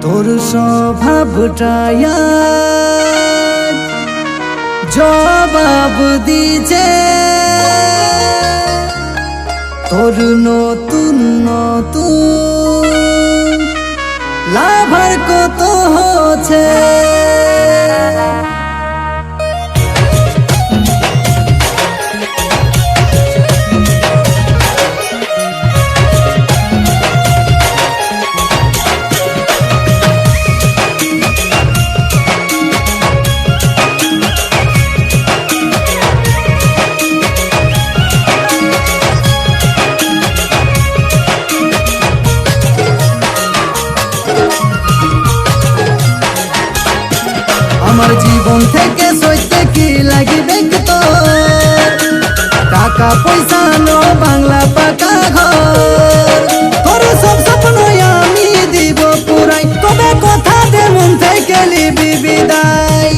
তোর স্বভাবটায় জবাব দিছে তোর নতুন নতুন লাভার কত হচ্ছে। আমার জীবন থেকে সইতে কি লাগিবে তো টাকা পয়সা নো বাংলা পাকা ঘর তোর সব স্বপ্ন আমি দিব পুরাই তবে কথা দে মন থেকে লিবি বিদায়।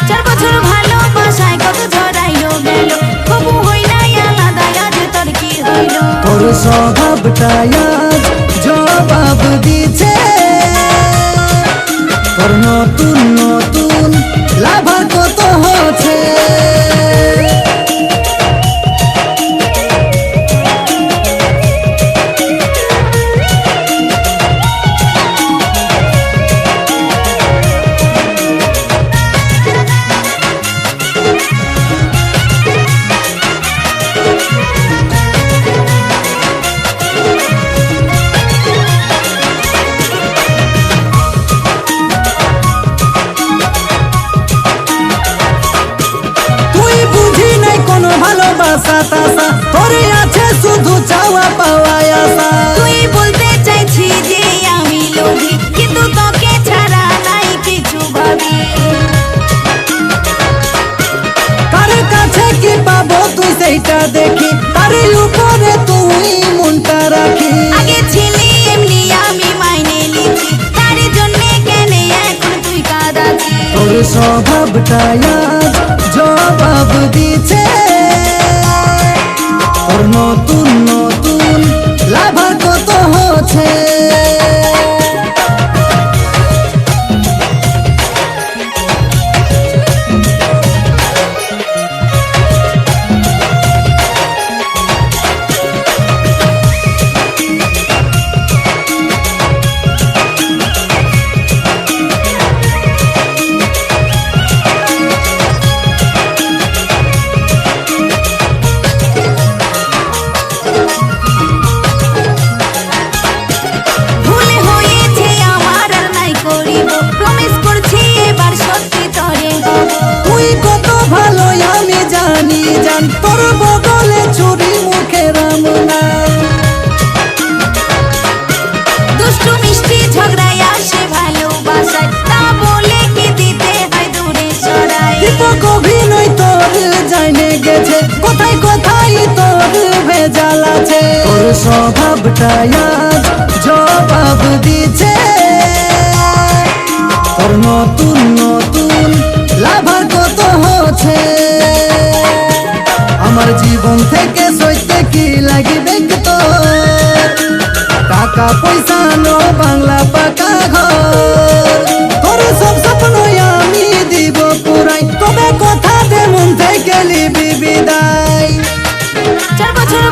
4 বছর ভালোবাসায় কত ঝরাইলো গেল কবু হই নাই আলাদা আজ তোর কি হইল। তোর স্বভাবটায় জবাব দিছে তোর নতুন নতুন লাভার কত হচ্ছে। ভালোবাসা তাসা তোরে আছে শুধু চাওয়া পাওয়া আশা। তুই বলতে চাইছি যে আমি লোভী কিন্তু তোকে ছাড়া নাই কিছু ভাবি। কার কাছে কি পাবো তুই সেইটা দেখি তার উপরে তুই মনটা রাখি। আগে ছিলি এমনি আমি মাইনে নিছি তার জন্য কেন এখন তুই কাঁদাছিস। তোর স্বভাবটায় জবাব দিছে তোর নতুন নতুন লাভার কত হচ্ছে। তোর বদলে চুরি মুখে রামনা দুষ্টু মিষ্টি ঝগড়ায় আসে ভালোবাসায় তা বলে কি দিতে হয় দূরে সরাই। দীপক অভিনয় তোর জানে গেছে কোথায় কোথায় তোর ভেজাল আছে। তোর স্বভাবটায় জবাব দিছে তোর নতুন নতুন লাভার কত হচ্ছে। আমার জীবন থেকে সইতে কি লাগিবে তো টাকা পয়সা নো বাংলা পাকা ঘর তোর সব স্বপ্ন আমি দিব পুরাই তবে কথা দে মন থেকে লিবি বিদায়। 4 বছর